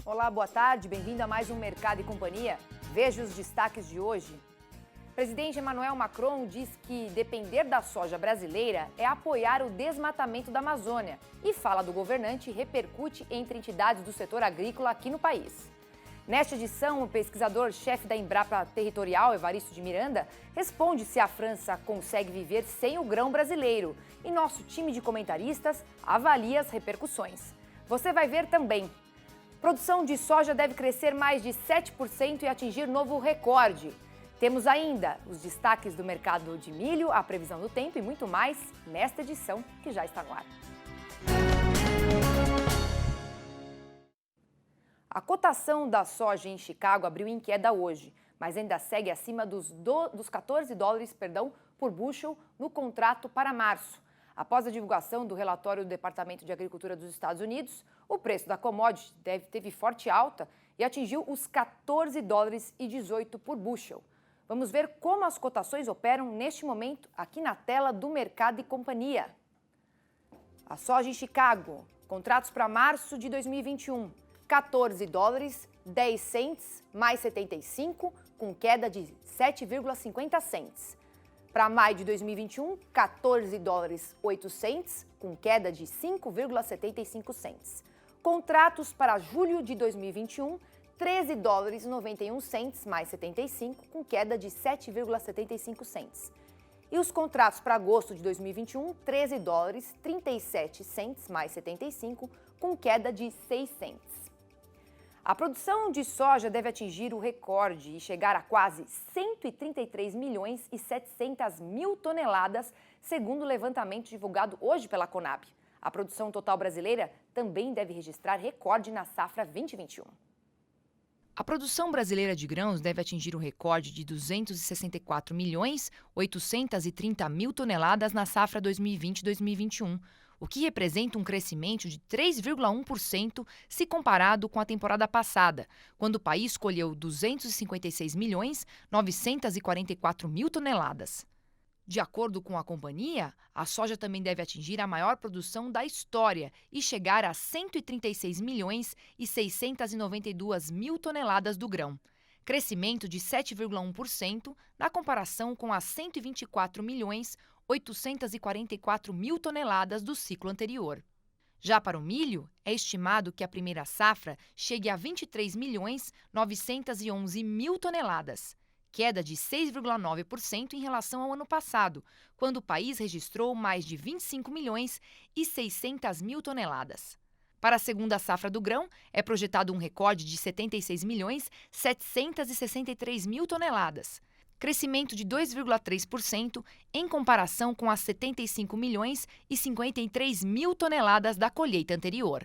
Olá, boa tarde, bem-vindo a mais um Mercado e Companhia. Veja os destaques de hoje. O presidente Emmanuel Macron diz que depender da soja brasileira é apoiar o desmatamento da Amazônia e fala do governante repercute entre entidades do setor agrícola aqui no país. Nesta edição, o pesquisador-chefe da Embrapa Territorial, Evaristo de Miranda, responde se a França consegue viver sem o grão brasileiro e nosso time de comentaristas avalia as repercussões. Você vai ver também. Produção de soja deve crescer mais de 7% e atingir novo recorde. Temos ainda os destaques do mercado de milho, a previsão do tempo e muito mais nesta edição que já está no ar. A cotação da soja em Chicago abriu em queda hoje, mas ainda segue acima dos 14 dólares por bushel no contrato para março. Após a divulgação do relatório do Departamento de Agricultura dos Estados Unidos, o preço da commodity teve forte alta e atingiu os 14 dólares e 18 por bushel. Vamos ver como as cotações operam neste momento aqui na tela do Mercado e Companhia. A soja em Chicago, contratos para março de 2021, 14 dólares, 10 cents, mais 75, com queda de 7,50 cents. Para maio de 2021, 14 dólares 8 cents, com queda de 5,75 cents. Contratos para julho de 2021, 13 dólares 91 cents, mais 75, com queda de 7,75 cents. E os contratos para agosto de 2021, 13 dólares 37 cents, mais 75, com queda de 6 cents. A produção de soja deve atingir o recorde e chegar a quase 133 milhões e 700 mil toneladas, segundo o levantamento divulgado hoje pela Conab. A produção total brasileira também deve registrar recorde na safra 2021. A produção brasileira de grãos deve atingir o recorde de 264 milhões 830 mil toneladas na safra 2020-2021. O que representa um crescimento de 3,1% se comparado com a temporada passada, quando o país colheu 256 milhões 944 mil toneladas. De acordo com a companhia, a soja também deve atingir a maior produção da história e chegar a 136 milhões e 692 mil toneladas do grão, crescimento de 7,1% na comparação com as 124 milhões 844 mil toneladas do ciclo anterior. Já para o milho, é estimado que a primeira safra chegue a 23 milhões 911 mil toneladas, queda de 6,9% em relação ao ano passado, quando o país registrou mais de 25 milhões e 600 mil toneladas. Para a segunda safra do grão, é projetado um recorde de 76 milhões 763 mil toneladas, crescimento de 2,3% em comparação com as 75 milhões e 53 mil toneladas da colheita anterior.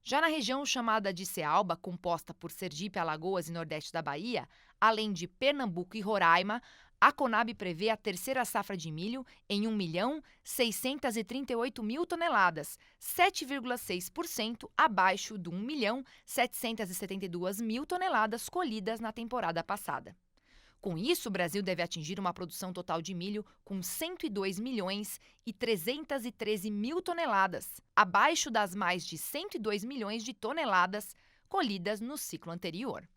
Já na região chamada de Cealba, composta por Sergipe, Alagoas e Nordeste da Bahia, além de Pernambuco e Roraima, a Conab prevê a terceira safra de milho em 1.638 mil toneladas, 7,6% abaixo do 1.772 mil toneladas colhidas na temporada passada. Com isso, o Brasil deve atingir uma produção total de milho com 102 milhões e 313 mil toneladas, abaixo das mais de 102 milhões de toneladas colhidas no ciclo anterior.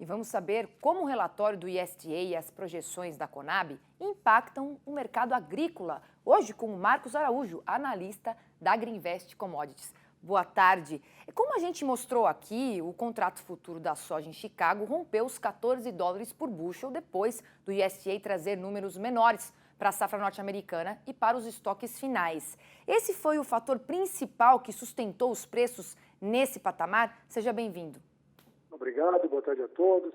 E vamos saber como o relatório do USDA e as projeções da Conab impactam o mercado agrícola. Hoje com o Marcos Araújo, analista da Agriinvest Commodities. Boa tarde. Como a gente mostrou aqui, o contrato futuro da soja em Chicago rompeu os 14 dólares por bushel depois do USDA trazer números menores para a safra norte-americana e para os estoques finais. Esse foi o fator principal que sustentou os preços nesse patamar? Seja bem-vindo. Obrigado, boa tarde a todos.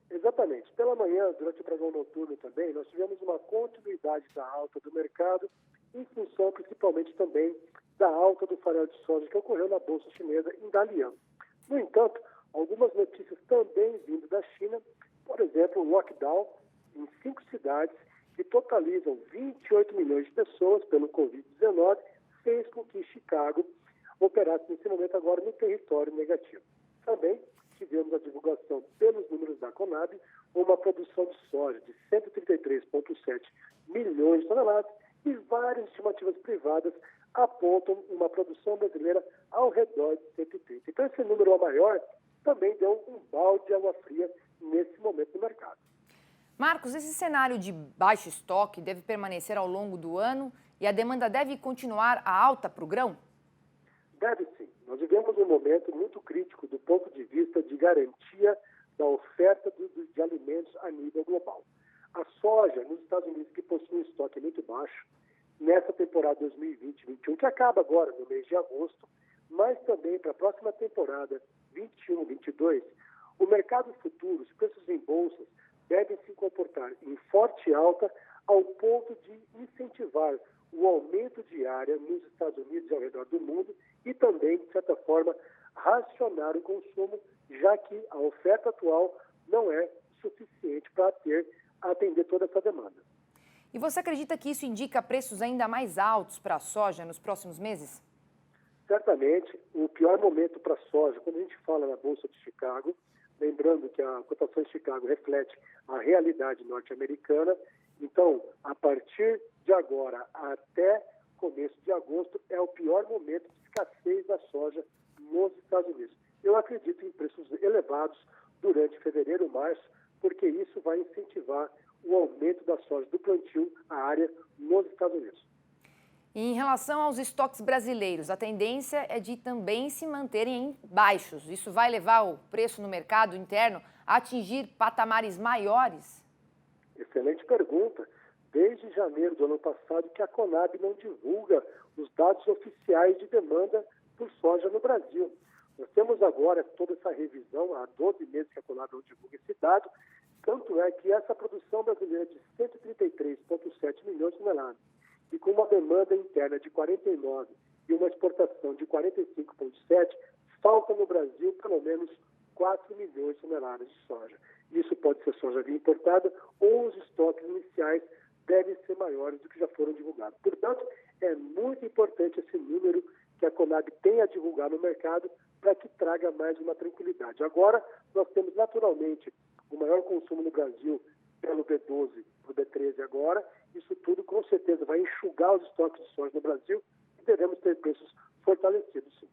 Exatamente. Pela manhã, durante o pregão noturno também, nós tivemos uma continuidade da alta do mercado, em função principalmente também da alta do farelo de soja que ocorreu na Bolsa Chinesa em Dalian. No entanto, algumas notícias também vindo da China, por exemplo, o lockdown em 5 cidades que totalizam 28 milhões de pessoas pelo Covid-19, fez com que Chicago operasse nesse momento agora no território negativo. Também tivemos a divulgação pelos números da Conab, uma produção de soja de 133,7 milhões de toneladas e várias estimativas privadas apontam uma produção brasileira ao redor de 130. Então, esse número é maior também deu um balde de água fria nesse momento do mercado. Marcos, esse cenário de baixo estoque deve permanecer ao longo do ano e a demanda deve continuar alta para o grão? Deve sim. Nós vivemos um momento muito crítico do ponto de vista de garantia da oferta de alimentos a nível global. A soja nos Estados Unidos, que possui um estoque muito baixo, nessa temporada 2020-21, que acaba agora no mês de agosto, mas também para a próxima temporada 21-22, o mercado futuro, os preços em bolsas, devem se comportar em forte alta ao ponto de incentivar o aumento de área nos Estados Unidos e ao redor do mundo e também, de certa forma, racionar o consumo, já que a oferta atual não é suficiente para atender toda essa demanda. E você acredita que isso indica preços ainda mais altos para a soja nos próximos meses? Certamente, o pior momento para a soja, quando a gente fala na Bolsa de Chicago, lembrando que a cotação de Chicago reflete a realidade norte-americana, então, a partir de agora até começo de agosto, é o pior momento de escassez da soja nos Estados Unidos. Eu acredito em preços elevados durante fevereiro e março, porque isso vai incentivar o aumento da soja do plantio, a área nos Estados Unidos. E em relação aos estoques brasileiros, a tendência é de também se manterem baixos. Isso vai levar o preço no mercado interno a atingir patamares maiores? Excelente pergunta. Desde janeiro do ano passado que a Conab não divulga os dados oficiais de demanda por soja no Brasil. Nós temos agora toda essa revisão, há 12 meses que a Conab não divulga esse dado, tanto é que essa produção brasileira de 133,7 milhões de toneladas e com uma demanda interna de 49 e uma exportação de 45,7, falta no Brasil pelo menos 4 milhões de toneladas de soja. Isso pode ser soja via importada ou os estoques iniciais devem ser maiores do que já foram divulgados. Portanto, é muito importante esse número que a Conab tem a divulgar no mercado para que traga mais uma tranquilidade. Agora, nós temos naturalmente o maior consumo no Brasil pelo B12 para o B13 agora. Isso tudo, com certeza, vai enxugar os estoques de soja no Brasil e devemos ter preços fortalecidos, sim.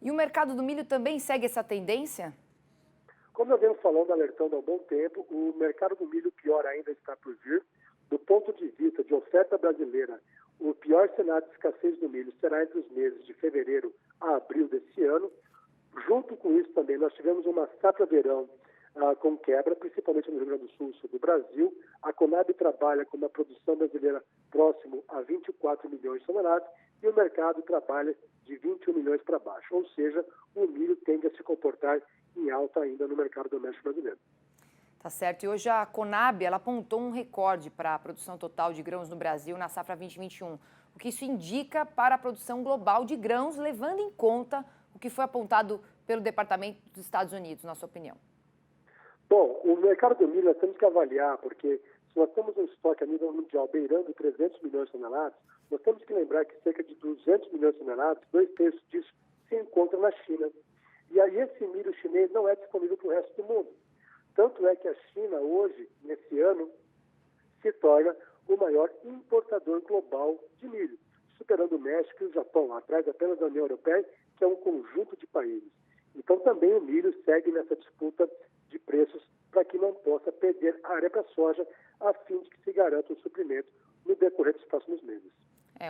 E o mercado do milho também segue essa tendência? Como eu venho falando, alertando há um bom tempo, o mercado do milho pior ainda está por vir. Do ponto de vista de oferta brasileira, o pior cenário de escassez do milho será entre os meses de fevereiro a abril desse ano. Junto com isso também, nós tivemos uma safra-verão com quebra, principalmente no Rio Grande do Sul e sul do Brasil. A Conab trabalha com uma produção brasileira próximo a 24 milhões de toneladas e o mercado trabalha de 21 milhões para baixo. Ou seja, o milho tende a se comportar em alta ainda no mercado doméstico brasileiro. Tá certo. E hoje a Conab ela apontou um recorde para a produção total de grãos no Brasil na safra 2021. O que isso indica para a produção global de grãos, levando em conta o que foi apontado pelo Departamento dos Estados Unidos, na sua opinião? Bom, o mercado do milho nós temos que avaliar, porque se nós temos um estoque a nível mundial beirando 300 milhões de toneladas, nós temos que lembrar que cerca de 200 milhões de toneladas, 2/3 disso, se encontra na China. E aí esse milho chinês não é disponível para o resto do mundo. Tanto é que a China hoje, nesse ano, se torna o maior importador global de milho, superando o México e o Japão, atrás apenas da União Europeia, que é um conjunto de países. Então também o milho segue nessa disputa de preços para que não possa perder área para a soja, a fim de que se garanta o suprimento no decorrer dos próximos meses.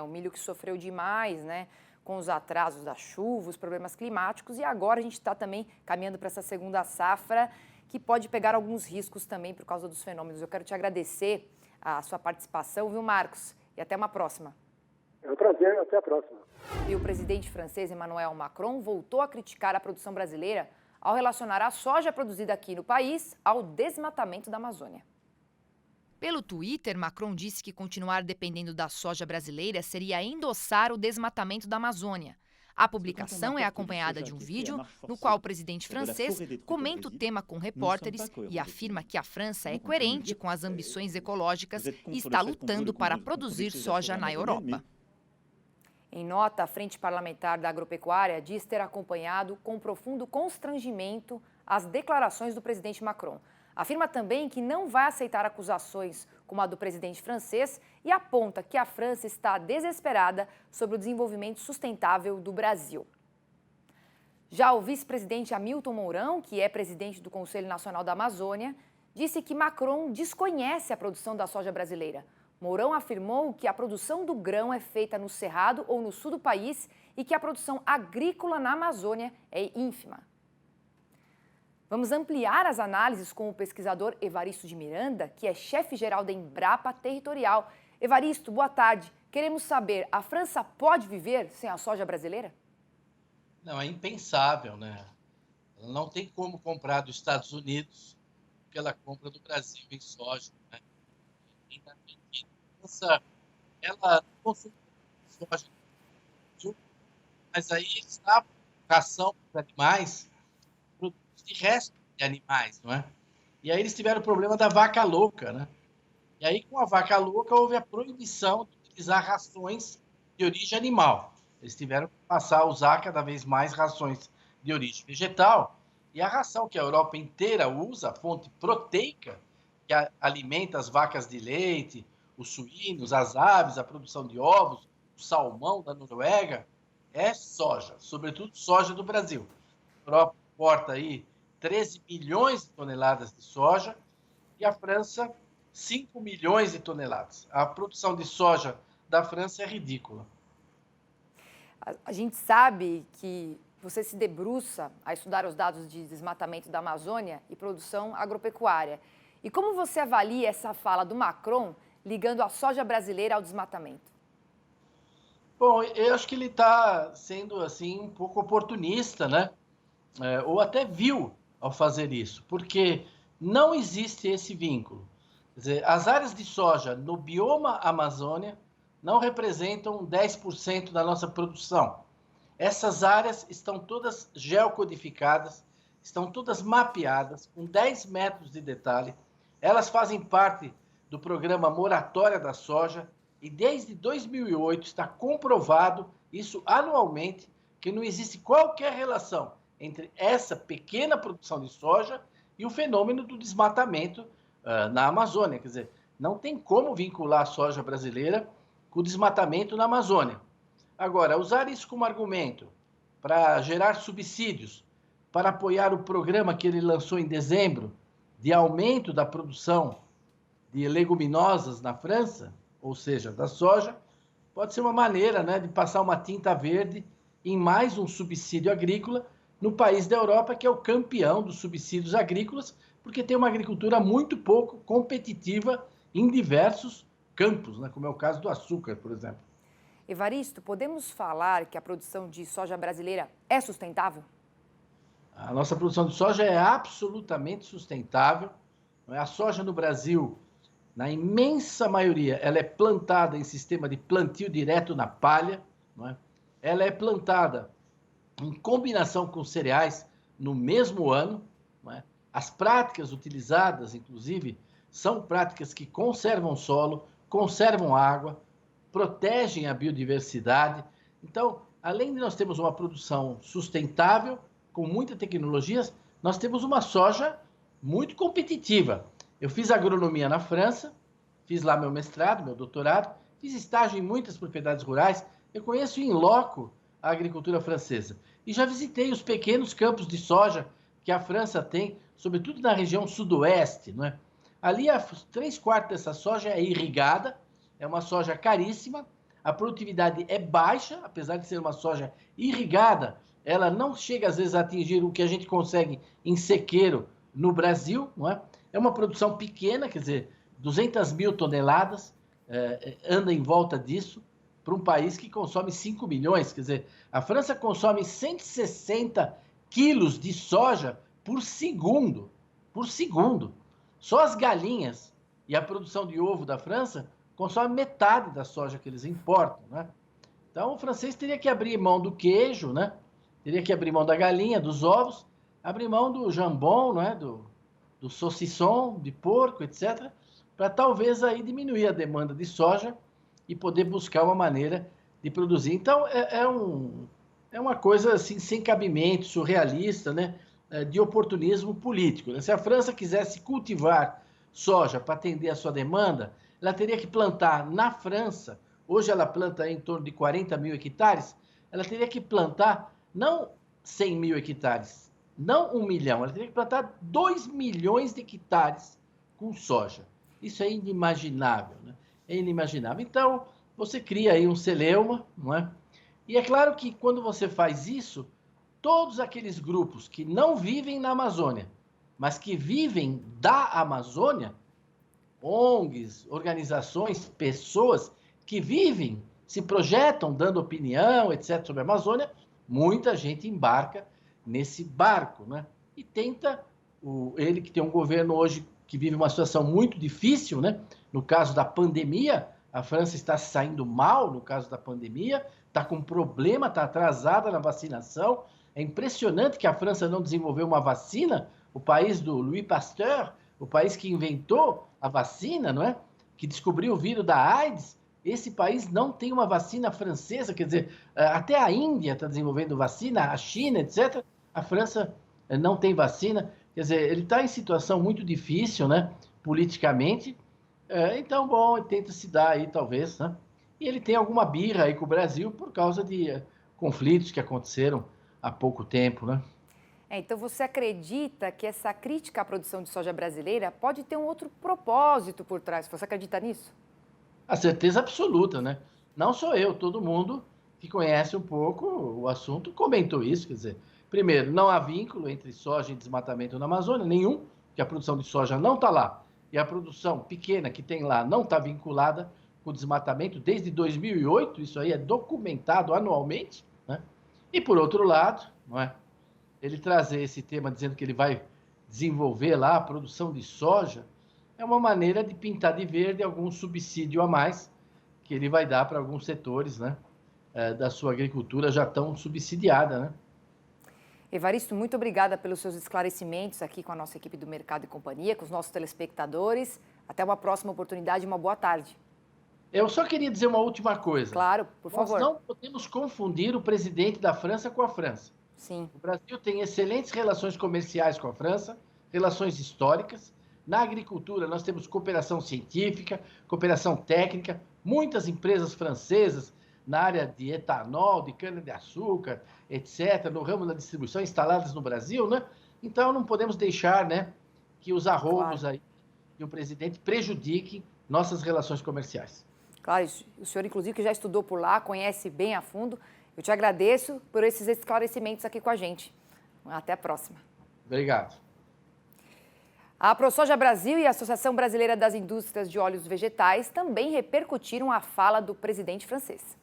O milho que sofreu demais, né? Com os atrasos da chuva, os problemas climáticos, e agora a gente está também caminhando para essa segunda safra, que pode pegar alguns riscos também por causa dos fenômenos. Eu quero te agradecer a sua participação, viu, Marcos? E até uma próxima. É um prazer, até a próxima. E o presidente francês Emmanuel Macron voltou a criticar a produção brasileira ao relacionar a soja produzida aqui no país ao desmatamento da Amazônia. Pelo Twitter, Macron disse que continuar dependendo da soja brasileira seria endossar o desmatamento da Amazônia. A publicação é acompanhada de um vídeo no qual o presidente francês comenta o tema com repórteres e afirma que a França é coerente com as ambições ecológicas e está lutando para produzir soja na Europa. Em nota, a Frente Parlamentar da Agropecuária diz ter acompanhado com profundo constrangimento as declarações do presidente Macron. Afirma também que não vai aceitar acusações como a do presidente francês e aponta que a França está desesperada sobre o desenvolvimento sustentável do Brasil. Já o vice-presidente Hamilton Mourão, que é presidente do Conselho Nacional da Amazônia, disse que Macron desconhece a produção da soja brasileira. Mourão afirmou que a produção do grão é feita no Cerrado ou no sul do país e que a produção agrícola na Amazônia é ínfima. Vamos ampliar as análises com o pesquisador Evaristo de Miranda, que é chefe-geral da Embrapa Territorial. Evaristo, boa tarde. Queremos saber, a França pode viver sem a soja brasileira? Não, é impensável, né? Ela não tem como comprar dos Estados Unidos o que ela compra do Brasil em soja, né? Ainda bem que a França, ela consome soja, mas aí eles davam ração para animais, produtos de resto de animais, não é? E aí eles tiveram o problema da vaca louca, né? E aí, com a vaca louca, houve a proibição de utilizar rações de origem animal. Eles tiveram que passar a usar cada vez mais rações de origem vegetal. E a ração que a Europa inteira usa, a fonte proteica, que alimenta as vacas de leite, os suínos, as aves, a produção de ovos, o salmão da Noruega, é soja, sobretudo soja do Brasil. A Europa importa aí 13 milhões de toneladas de soja e a França 5 milhões de toneladas. A produção de soja da França é ridícula. A gente sabe que você se debruça a estudar os dados de desmatamento da Amazônia e produção agropecuária. E como você avalia essa fala do Macron ligando a soja brasileira ao desmatamento? Bom, eu acho que ele está sendo assim um pouco oportunista, né? Ou até vil ao fazer isso, porque não existe esse vínculo. Quer dizer, as áreas de soja no bioma Amazônia não representam 10% da nossa produção. Essas áreas estão todas geocodificadas, estão todas mapeadas, com 10 metros de detalhe. Elas fazem parte do programa Moratória da Soja e desde 2008 está comprovado, isso anualmente, que não existe qualquer relação entre essa pequena produção de soja e o fenômeno do desmatamento na Amazônia. Quer dizer, não tem como vincular a soja brasileira com o desmatamento na Amazônia. Agora, usar isso como argumento para gerar subsídios, para apoiar o programa que ele lançou em dezembro de aumento da produção de leguminosas na França, ou seja, da soja, pode ser uma maneira, né, de passar uma tinta verde em mais um subsídio agrícola no país da Europa que é o campeão dos subsídios agrícolas, porque tem uma agricultura muito pouco competitiva em diversos campos, né, como é o caso do açúcar, por exemplo. Evaristo, podemos falar que a produção de soja brasileira é sustentável? A nossa produção de soja é absolutamente sustentável. A soja no Brasil, na imensa maioria, ela é plantada em sistema de plantio direto na palha, não é? Ela é plantada em combinação com cereais no mesmo ano, não é? As práticas utilizadas, inclusive, são práticas que conservam solo, conservam água, protegem a biodiversidade. Então, além de nós termos uma produção sustentável, com muita tecnologia, nós temos uma soja muito competitiva. Eu fiz agronomia na França, fiz lá meu mestrado, meu doutorado, fiz estágio em muitas propriedades rurais, eu conheço em loco a agricultura francesa. E já visitei os pequenos campos de soja que a França tem, sobretudo na região sudoeste, não é? Ali, 3/4 dessa soja é irrigada, é uma soja caríssima, a produtividade é baixa, apesar de ser uma soja irrigada, ela não chega às vezes a atingir o que a gente consegue em sequeiro no Brasil, não é? É uma produção pequena, quer dizer, 200 mil toneladas, anda em volta disso, para um país que consome 5 milhões, quer dizer, a França consome 160 quilos de soja por segundo, Só as galinhas e a produção de ovo da França consome metade da soja que eles importam, né? Então, o francês teria que abrir mão do queijo, né? Teria que abrir mão da galinha, dos ovos, abrir mão do jambon, né? do saucisson, de porco, etc., para talvez aí diminuir a demanda de soja e poder buscar uma maneira de produzir. Então, é uma coisa assim, sem cabimento, surrealista, né? De oportunismo político. Se a França quisesse cultivar soja para atender a sua demanda, ela teria que plantar na França, hoje ela planta em torno de 40 mil hectares, ela teria que plantar não 100 mil hectares, não 1 milhão, ela teria que plantar 2 milhões de hectares com soja. Isso é inimaginável, né? É inimaginável. Então, você cria aí um celeuma, não é? E é claro que quando você faz isso, todos aqueles grupos que não vivem na Amazônia, mas que vivem da Amazônia, ONGs, organizações, pessoas que vivem, se projetam, dando opinião, etc., sobre a Amazônia, muita gente embarca nesse barco, né? E tenta, ele que tem um governo hoje que vive uma situação muito difícil, né? No caso da pandemia, a França está saindo mal no caso da pandemia, está com problema, está atrasada na vacinação. É impressionante que a França não desenvolveu uma vacina, o país do Louis Pasteur, o país que inventou a vacina, não é? Que descobriu o vírus da AIDS. Esse país não tem uma vacina francesa, quer dizer, até a Índia está desenvolvendo vacina, a China, etc. A França não tem vacina. Quer dizer, ele está em situação muito difícil, né? Politicamente. Então, bom, ele tenta se dar aí, talvez, né? E ele tem alguma birra aí com o Brasil por causa de conflitos que aconteceram há pouco tempo, né? Então você acredita que essa crítica à produção de soja brasileira pode ter um outro propósito por trás? Você acredita nisso? A certeza absoluta, né? Não sou eu, todo mundo que conhece um pouco o assunto comentou isso. Quer dizer, primeiro, não há vínculo entre soja e desmatamento na Amazônia, nenhum, que a produção de soja não está lá. E a produção pequena que tem lá não está vinculada com o desmatamento desde 2008, isso aí é documentado anualmente, né? E por outro lado, não é? Ele trazer esse tema dizendo que ele vai desenvolver lá a produção de soja, é uma maneira de pintar de verde algum subsídio a mais que ele vai dar para alguns setores, né, da sua agricultura já tão subsidiada, né? Evaristo, muito obrigada pelos seus esclarecimentos aqui com a nossa equipe do Mercado e Companhia, com os nossos telespectadores. Até uma próxima oportunidade e uma boa tarde. Eu só queria dizer uma última coisa. Claro, por favor. Nós não podemos confundir o presidente da França com a França. Sim. O Brasil tem excelentes relações comerciais com a França, relações históricas. Na agricultura, nós temos cooperação científica, cooperação técnica, muitas empresas francesas na área de etanol, de cana-de-açúcar, etc., no ramo da distribuição, instaladas no Brasil, né? Então, não podemos deixar, né, que os arroubos aí de um presidente prejudiquem nossas relações comerciais. Claro, o senhor, inclusive, que já estudou por lá, conhece bem a fundo. Eu te agradeço por esses esclarecimentos aqui com a gente. Até a próxima. Obrigado. A ProSoja Brasil e a Associação Brasileira das Indústrias de Óleos Vegetais também repercutiram a fala do presidente francês.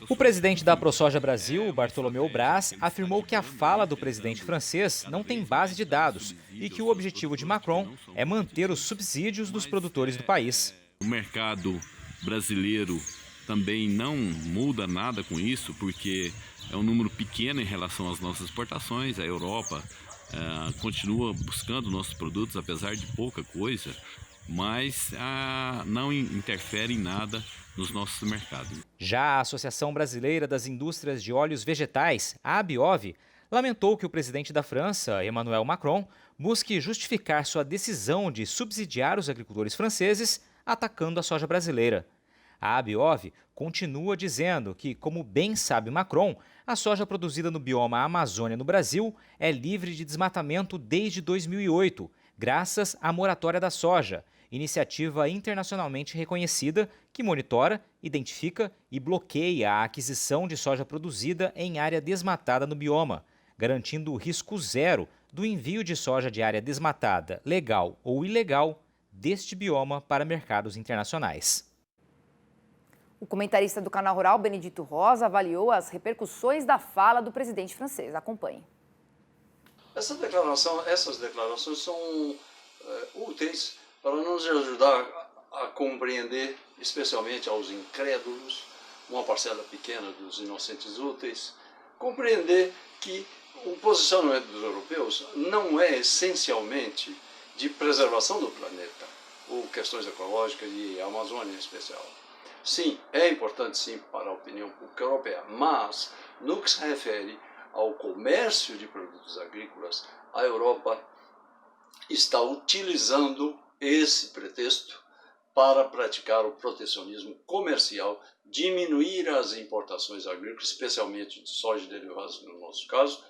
O presidente da ProSoja Brasil, Bartolomeu Braz, afirmou que a fala do presidente francês não tem base de dados e que o objetivo de Macron é manter os subsídios dos produtores do país. O mercado brasileiro também não muda nada com isso, porque é um número pequeno em relação às nossas exportações. A Europa continua buscando nossos produtos, apesar de pouca coisa, mas não interfere em nada nos nossos mercados. Já a Associação Brasileira das Indústrias de Óleos Vegetais, a ABIOV, lamentou que o presidente da França, Emmanuel Macron, busque justificar sua decisão de subsidiar os agricultores franceses atacando a soja brasileira. A ABIOV continua dizendo que, como bem sabe Macron, a soja produzida no bioma Amazônia no Brasil é livre de desmatamento desde 2008, graças à moratória da soja, iniciativa internacionalmente reconhecida que monitora, identifica e bloqueia a aquisição de soja produzida em área desmatada no bioma, garantindo o risco zero do envio de soja de área desmatada, legal ou ilegal, deste bioma para mercados internacionais. O comentarista do Canal Rural, Benedito Rosa, avaliou as repercussões da fala do presidente francês. Acompanhe. Essas declarações são úteis para nos ajudar a compreender, especialmente aos incrédulos, uma parcela pequena dos inocentes úteis, compreender que o posicionamento dos europeus não é essencialmente de preservação do planeta, ou questões ecológicas e a Amazônia em especial. Sim, é importante sim para a opinião pública europeia, mas no que se refere ao comércio de produtos agrícolas, a Europa está utilizando esse pretexto para praticar o protecionismo comercial, diminuir as importações agrícolas, especialmente de soja e derivados no nosso caso,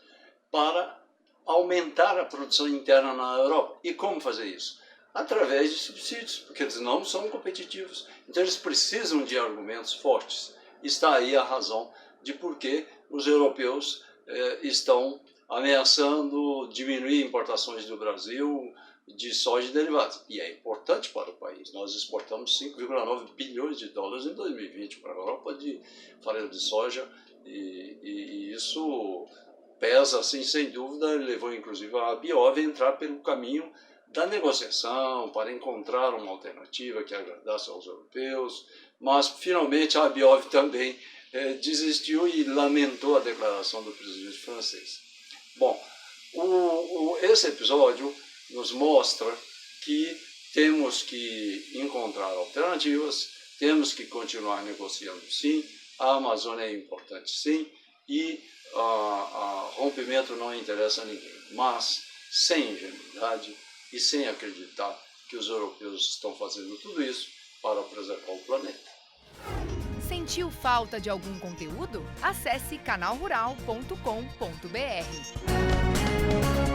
para aumentar a produção interna na Europa. E como fazer isso? Através de subsídios, porque eles não são competitivos. Então eles precisam de argumentos fortes. Está aí a razão de por que os europeus estão ameaçando diminuir importações do Brasil de soja e derivados. E é importante para o país. Nós exportamos 5,9 bilhões de dólares em 2020 para a Europa de farelo de soja e isso pesa, assim, sem dúvida, levou inclusive a Biov a entrar pelo caminho da negociação para encontrar uma alternativa que agradasse aos europeus, mas finalmente a Biov também desistiu e lamentou a declaração do presidente francês. Bom, esse episódio nos mostra que temos que encontrar alternativas, temos que continuar negociando sim, a Amazônia é importante sim, e rompimento não interessa a ninguém, mas sem ingenuidade e sem acreditar que os europeus estão fazendo tudo isso para preservar o planeta. Sentiu falta de algum conteúdo? Acesse canalrural.com.br.